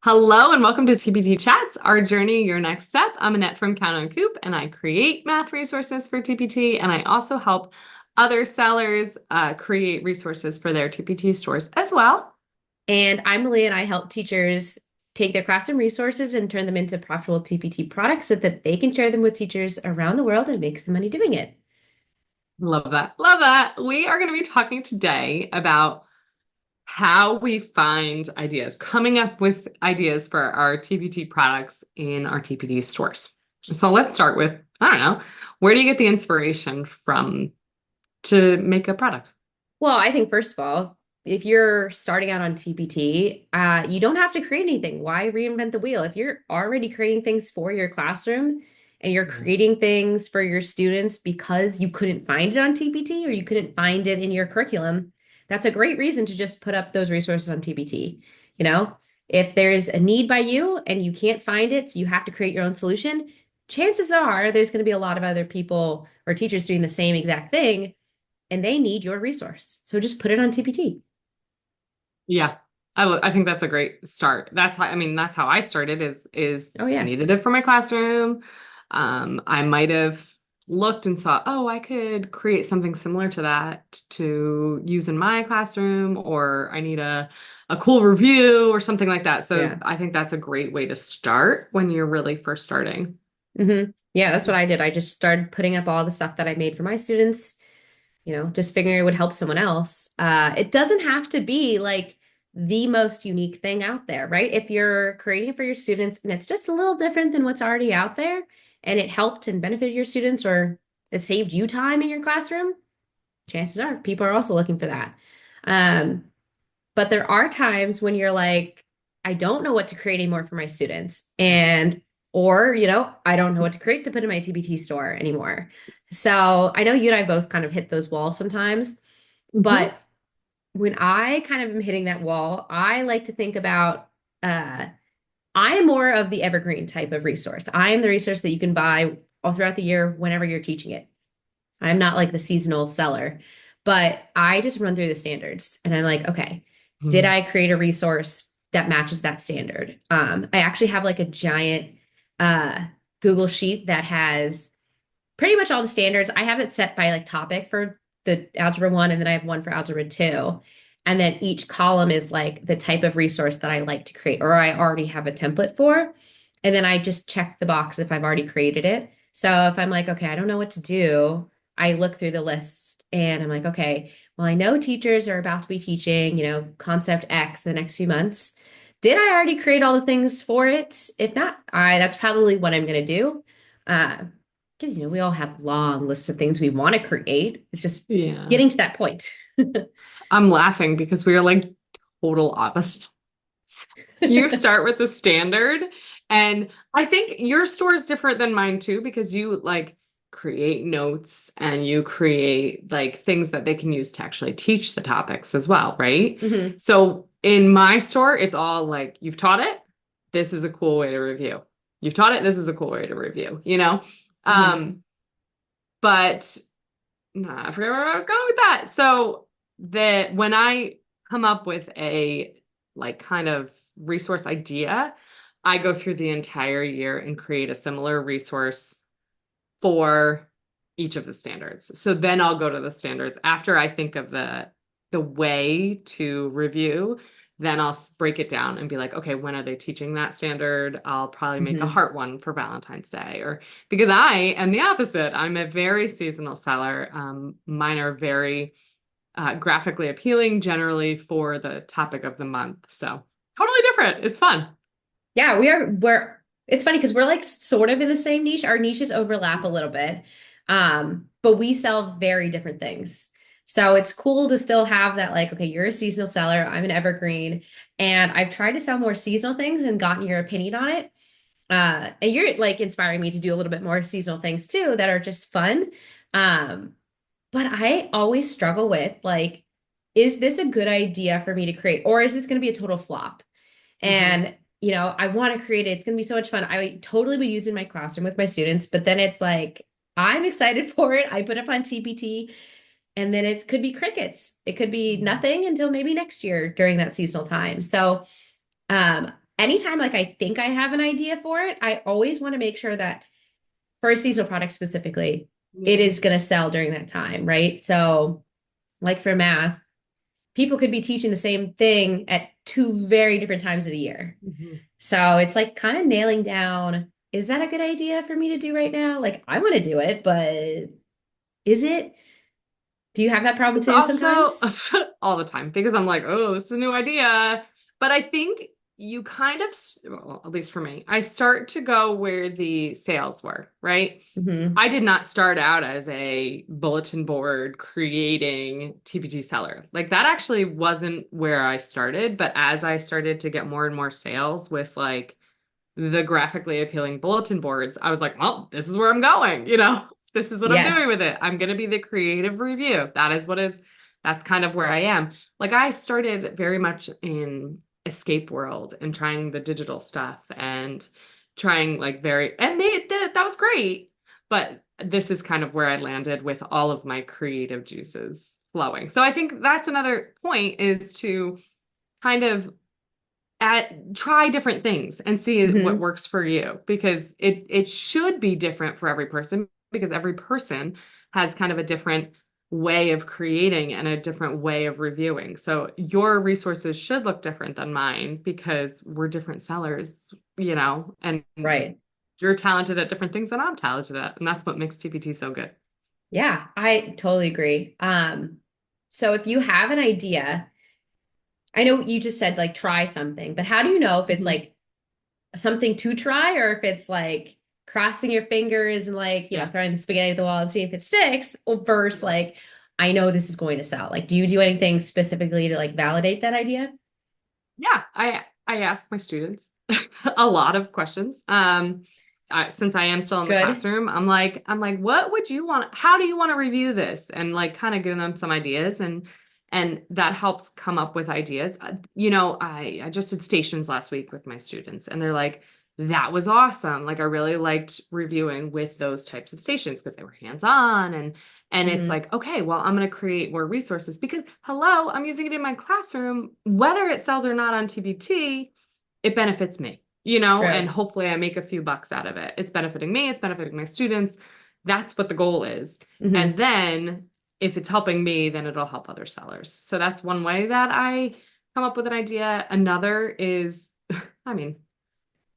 Hello and welcome to TPT Chats, our journey, your next step. I'm Annette from Count on Coop, and I create math resources for TPT, and I also help other sellers create resources for their TPT stores as well. And I'm Malia, and I help teachers take their classroom resources and turn them into profitable TPT products so that they can share them with teachers around the world and make some money doing it. Love that. Love that. We are going to be talking today about how we find ideas, coming up with ideas for our TPT products in our TPT stores. So let's start with, I don't know, where do you get the inspiration from to make a product? Well, I think first of all, if you're starting out on TPT, you don't have to create anything. Why reinvent the wheel? If you're already creating things for your classroom and you're creating things for your students because you couldn't find it on TPT or you couldn't find it in your curriculum, that's a great reason to just put up those resources on TPT. You know, if there's a need by you and you can't find it, so you have to create your own solution, chances are there's going to be a lot of other people or teachers doing the same exact thing and they need your resource. So just put it on TPT. Yeah. I think that's a great start. That's how I started is Oh I yeah. needed it for my classroom. I might have looked and saw, oh, I could create something similar to that to use in my classroom, or I need a cool review or something like that. So Yeah. I think that's a great way to start when you're really first starting. Yeah, that's what I did. I just started putting up all the stuff that I made for my students, just figuring it would help someone else. It doesn't have to be like the most unique thing out there, right? If you're creating it for your students and it's just a little different than what's already out there and it helped and benefited your students or it saved you time in your classroom, chances are people are also looking for that. Um, But there are times when you're like, I don't know what to create anymore for my students. Or, I don't know what to create to put in my TBT store anymore. So I know you and I both kind of hit those walls sometimes, Mhm. but when I kind of am hitting that wall, I like to think about, uh, I am more of the evergreen type of resource. I am the resource that you can buy all throughout the year whenever you're teaching it. I'm not like the seasonal seller, but I just run through the standards and I'm like, okay, did Mhm. I create a resource that matches that standard? I actually have like a giant uh, Google sheet that has pretty much all the standards. I have it set by like topic for the algebra one, and then I have one for algebra two. And then each column is like the type of resource that I like to create, or I already have a template for. And then I just check the box if I've already created it. So if I'm like, okay, I don't know what to do, I look through the list and I'm like, okay, well, I know teachers are about to be teaching, concept X the next few months. Did I already create all the things for it? If not, that's probably what I'm going to do. Uh, because we all have long lists of things we want to create. It's just Yeah. getting to that point. I'm laughing because we are like total opposites. You start with the standard, and I think your store is different than mine too because you like create notes and you create like things that they can use to actually teach the topics as well, right? Hmm. So in my store, it's all like you've taught it, this is a cool way to review. You've taught it, this is a cool way to review, you know? Hmm. Um, but nah, I forget where I was going with that. So that when I come up with a like kind of resource idea, I go through the entire year and create a similar resource for each of the standards. So then I'll go to the standards after I think of the way to review. Then I'll break it down and be like, okay, when are they teaching that standard? I'll probably make a Hmm. heart one for Valentine's Day, or because I am the opposite. I'm a very seasonal seller. Mine are very graphically appealing, generally for the topic of the month. So totally different. It's fun. Yeah, we're it's funny because we're like sort of in the same niche. Our niches overlap a little bit. But we sell very different things. So it's cool to still have that, like, okay, you're a seasonal seller, I'm an evergreen, and I've tried to sell more seasonal things and gotten your opinion on it. And you're like inspiring me to do a little bit more seasonal things too that are just fun. Um, but I always struggle with like, is this a good idea for me to create, or is this going to be a total flop? Hmm. And I want to create it. It's going to be so much fun. I totally would use it in my classroom with my students, but then it's like I'm excited for it. I put up on TPT, and then it could be crickets. It could be nothing until maybe next year during that seasonal time. So anytime like I think I have an idea for it, I always want to make sure that for a seasonal product specifically, it Yeah. is going to sell during that time, right? So, like for math, people could be teaching the same thing at two very different times of the year. Mhm. So it's like kind of nailing down, is that a good idea for me to do right now? Like I want to do it, but is it? Do you have that problem It's too also sometimes? all the time because I'm like, oh, this is a new idea. But I think you kind of, well, at least for me, I start to go where the sales were, right? Hmm. I did not start out as a bulletin board creating TPT seller. Like that actually wasn't where I started. But as I started to get more and more sales with like the graphically appealing bulletin boards, I was like, well, this is where I'm going, this is what I'm doing Yes. with it. I'm going to be the creative review. That's kind of where I am. Like I started very much in escape world and trying the digital stuff and trying like and that was great. But this is kind of where I landed with all of my creative juices flowing. So I think that's another point is to kind of try different things and see what Hmm. works for you because it should be different for every person because every person has kind of a different way of creating and a different way of reviewing. So your resources should look different than mine because we're different sellers, and Right. you're talented at different things than I'm talented at, and that's what makes TPT so good. Yeah, I totally agree. So if you have an idea, I know you just said like try something, but how do you know if it's Mhm. like something to try or if it's like crossing your fingers and like, Yeah. throwing the spaghetti at the wall and see if it sticks or versus Yeah. like, I know this is going to sell. Like, do you do anything specifically to like validate that idea? Yeah, I ask my students a lot of questions. Since I am still in the Good. classroom, I'm like, what would you want? How do you want to review this? And like, kind of giving them some ideas, and that helps come up with ideas. I just did stations last week with my students, and they're like, that was awesome. Like, I really liked reviewing with those types of stations because they were hands-on and it's Hmm. like, okay, well, I'm going to create more resources because, hello, I'm using it in my classroom. Whether it sells or not on TBT, it benefits me, and True. hopefully I make a few bucks out of it. It's benefiting me, it's benefiting my students. That's what the goal is. And Hmm. then if it's helping me, then it'll help other sellers. So that's one way that I come up with an idea. Another is, I mean,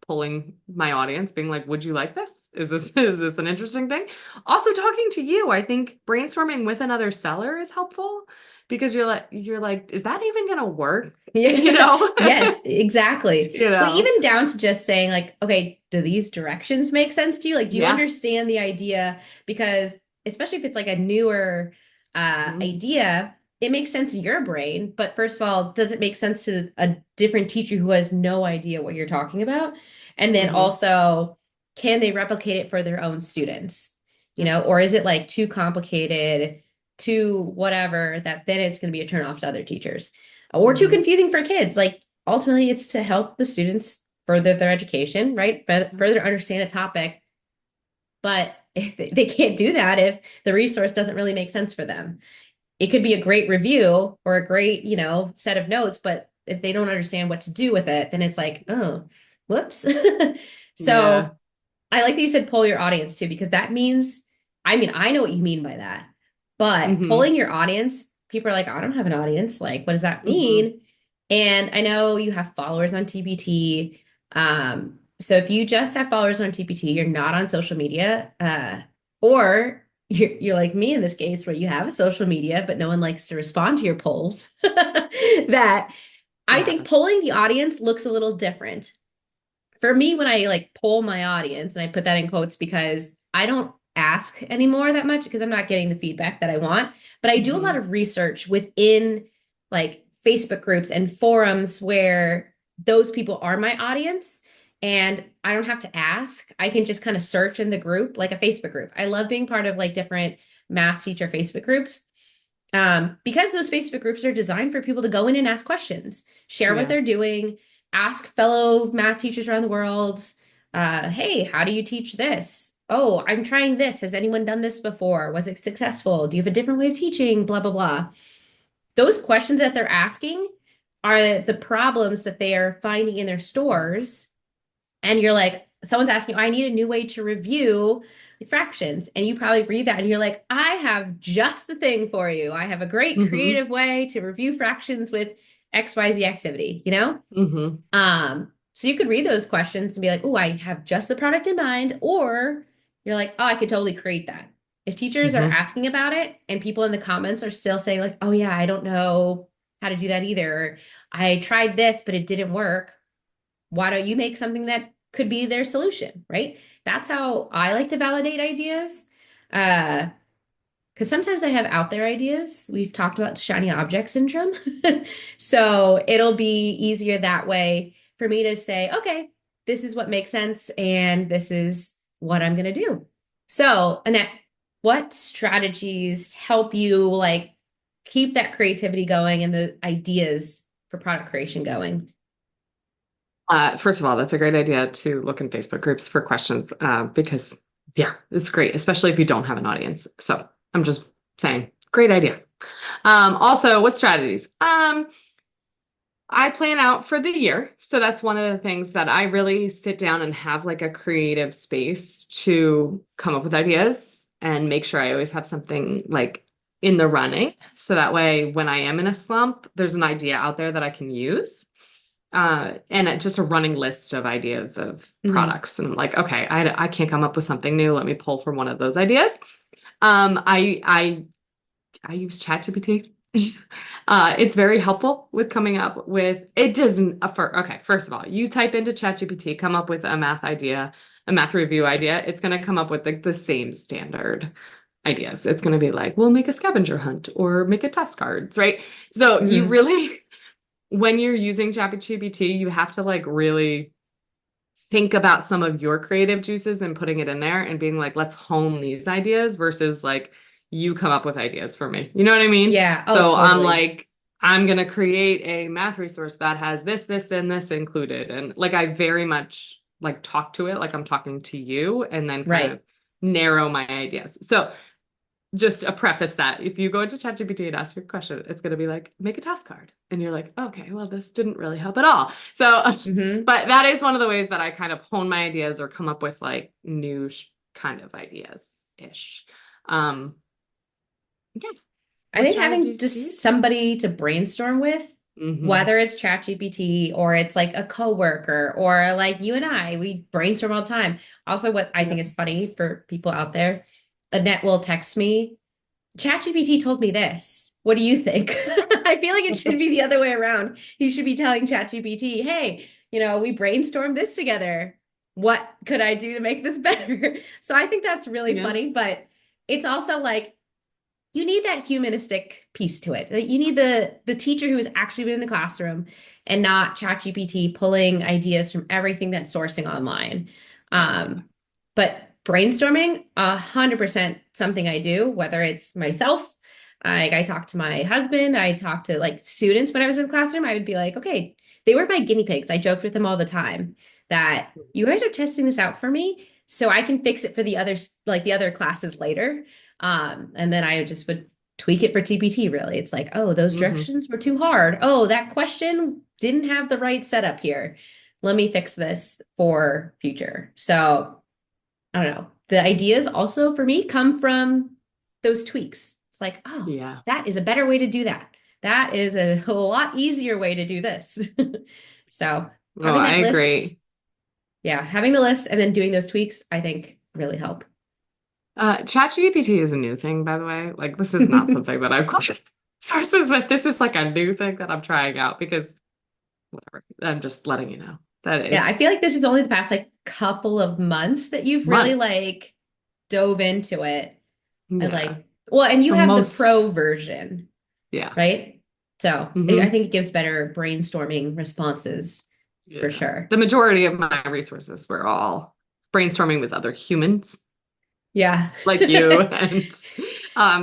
polling my audience, being like, would you like this? Is this an interesting thing? Also talking to you, I think brainstorming with another seller is helpful because you're like, is that even gonna work? You Yeah. know? Yes, exactly. You Well, know? even down to just saying like, okay, do these directions make sense to you? Like, do you Yeah. understand the idea? Because especially if it's like a newer Hmm. idea, it makes sense in your brain. But first of all, does it make sense to a different teacher who has no idea what you're talking about? And then Hmm. also, can they replicate it for their own students? Yep. Or is it like too complicated, too whatever, that then it's going to be a turnoff to other teachers? Or too Hmm. confusing for kids. Like ultimately, it's to help the students further their education, right? Further understand a topic. But if they can't do that if the resource doesn't really make sense for them. It could be a great review or a great, set of notes, but if they don't understand what to do with it, then it's like, oh, whoops. Yeah. So I like that you said pull your audience too, because that means, I mean, I know what you mean by that, but Hmm. pulling your audience, people are like, I don't have an audience. Like, what does that Hmm. mean? And I know you have followers on TPT. So if you just have followers on TPT, you're not on social media, or you're like me in this case, where you have a social media, but no one likes to respond to your polls, that That I think happens. polling the audience looks a little different for me when I like poll my audience, and I put that in quotes because I don't ask anymore that much because I'm not getting the feedback that I want. But I do a lot Hmm. of research within like Facebook groups and forums where those people are my audience. And I don't have to ask. I can just kind of search in the group, like a Facebook group. I love being part of like different math teacher Facebook groups, because those Facebook groups are designed for people to go in and ask questions, share what Yeah. they're doing, ask fellow math teachers around the world, hey, how do you teach this? Oh, I'm trying this. Has anyone done this before? Was it successful? Do you have a different way of teaching? Blah, blah, blah. Those questions that they're asking are the problems that they are finding in their stores. And you're like, someone's asking, I need a new way to review like fractions. And you probably read that and you're like, I have just the thing for you. I have a great Hmm. creative way to review fractions with XYZ activity, you know? Hmm. So you could read those questions and be like, oh, I have just the product in mind. Or you're like, oh, I could totally create that. If teachers are Hmm. asking about it and people in the comments are still saying, like, oh, yeah, I don't know how to do that either. Or, I tried this, but it didn't work. Why don't you make something that could be their solution, right? That's how I like to validate ideas. Uh, because sometimes I have out there ideas. We've talked about shiny object syndrome. So it'll be easier that way for me to say, okay, this is what makes sense and this is what I'm going to do. So, Annette, what strategies help you like keep that creativity going and the ideas for product creation going? First of all, that's a great idea to look in Facebook groups for questions because, yeah, it's great, especially if you don't have an audience. So I'm just saying, great idea. Also, what strategies? I plan out for the year. So that's one of the things that I really sit down and have like a creative space to come up with ideas and make sure I always have something like in the running. So that way, when I am in a slump, there's an idea out there that I can use. Just a running list of ideas of Mhm. products. And I'm like, okay, I can't come up with something new. Let me pull from one of those ideas. I use ChatGPT. It's very helpful with coming up with it doesn't okay, first of all, you type into ChatGPT, come up with a math idea, a math review idea, it's gonna come up with like the same standard ideas. It's gonna be like, we'll make a scavenger hunt or make a test cards, right? So you Mhm. really, when you're using ChatGPT, you have to like really think about some of your creative juices and putting it in there and being like, let's hone these ideas versus like you come up with ideas for me. You know what I mean? Yeah. Oh, So I'm totally. like, I'm gonna create a math resource that has this, this, and this included. And like I very much like talk to it like I'm talking to you and then kind Right. of narrow my ideas. So just a preface that if you go into ChatGPT and ask your question, it's going to be like, make a task card. And you're like, okay, well, this didn't really help at all. So, Hmm. but that is one of the ways that I kind of hone my ideas or come up with like new kind of ideas ish. Um, yeah. I What think having strategies do you just use? somebody to brainstorm with, Mm-hmm. whether it's ChatGPT or it's like a coworker or like you and I, we brainstorm all the time. Also, what I think Yep. is funny for people out there, Annette will text me, ChatGPT told me this. What do you think? I feel like it should be the other way around. You should be telling ChatGPT, hey, we brainstormed this together. What could I do to make this better? So I think that's really Yeah. funny, but it's also like you need that humanistic piece to it. You need the teacher who has actually been in the classroom and not ChatGPT pulling ideas from everything that's sourcing online. Yeah. Um, but brainstorming, 100% something I do, whether it's myself. I talk to my husband, I talk to like students when I was in the classroom. I would be like, okay, they were my guinea pigs. I joked with them all the time that you guys are testing this out for me so I can fix it for the others, like the other classes later. And then I just would tweak it for TPT, really. It's like, oh, those Mm-hmm. directions were too hard. Oh, that question didn't have the right setup here. Let me fix this for future. So I don't know. The ideas also for me come from those tweaks. It's like, oh, Yeah. that is a better way to do that. That is a lot easier way to do this. So Oh, having I that list, agree. yeah, having the list and then doing those tweaks, I think really help. ChatGPT is a new thing, by the way. Like, this is not something that I've got sources with. This is like a new thing that I'm trying out because whatever. I'm just letting you know that Yeah, I feel it's like this is only the past like couple of months that you've really months. like dove into it. And Yeah. like, well, and you So have the most, pro version, yeah. right? So I Hmm. think it gives better brainstorming responses for Yeah. sure. The majority of my resources were all brainstorming with other humans Yeah. like you and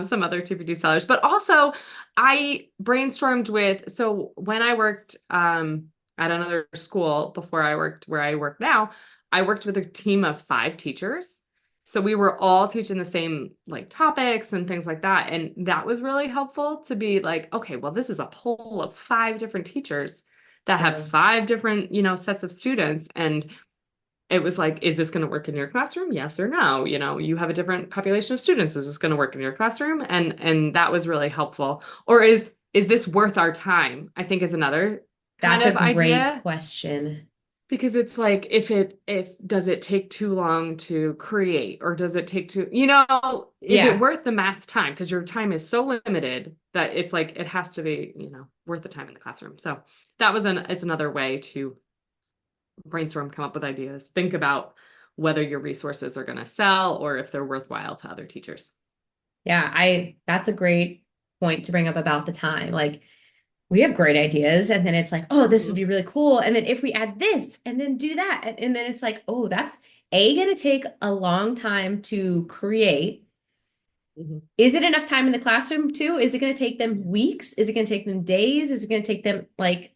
some other TPT sellers. But also, I brainstormed with, so when I worked at another school before I worked where I work now, I worked with a team of 5 teachers. So we were all teaching the same like topics and things like that. And that was really helpful to be like, okay, well, this is a poll of five different teachers that have Wow. five different, sets of students. And it was like, is this going to work in your classroom? Yes or no? You have a different population of students. Is this going to work in your classroom? And that was really helpful. Or is this worth our time? I think is another kind That's a of great idea. question. Because it's like if does it take too long to create or does it take too, is it Yeah. worth the math time? Because your time is so limited that it's like it has to be, worth the time in the classroom. So it's another way to brainstorm, come up with ideas, think about whether your resources are going to sell or if they're worthwhile to other teachers. Yeah, that's a great point to bring up about the time. Like we have great ideas and then it's like, oh, this would Hmm. be really cool. And then if we add this and then do that, and then it's like, oh, that's going to take a long time to create. Hmm. Is it enough time in the classroom too? Is it going to take them Yeah. weeks? Is it going to take them days? Is it going to take them like,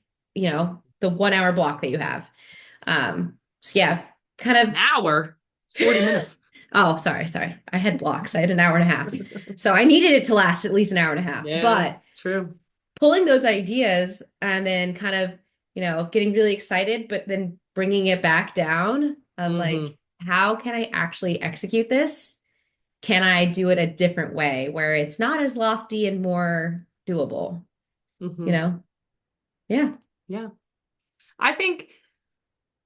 the 1 hour block that you have? So yeah, kind An of. hour, 40 minutes. Oh, sorry. I had blocks. I had an hour and a half. So I needed it to last at least an hour and a half. Yeah, But true. pulling those ideas and then kind of, getting really excited, but then bringing it back down of like, Hmm. how can I actually execute this? Can I do it a different way where it's not as lofty and more doable? You Hmm. know? Yeah. Yeah. I think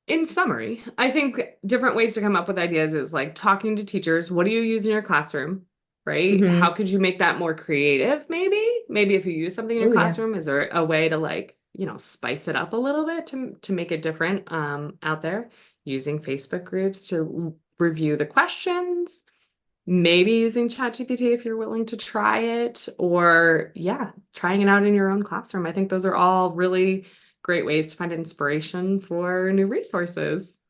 in summary, I think different ways to come up with ideas is like talking to teachers. What do you use in your classroom? Right? How Hmm. could you make that more creative, maybe? Maybe if you use something in your Oh, yeah. classroom, is there a way to like, spice it up a little bit to make it different out there? Using Facebook groups to review the questions, maybe using ChatGPT if you're willing to try it, or yeah, trying it out in your own classroom. I think those are all really great ways to find inspiration for new resources.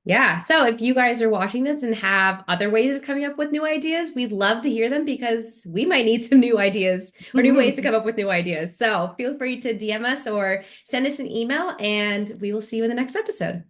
Yeah. So if you guys are watching this and have other ways of coming up with new ideas, we'd love to hear them because we might need some new ideas or new ways to come up with new ideas. So feel free to DM us or send us an email, and we will see you in the next episode.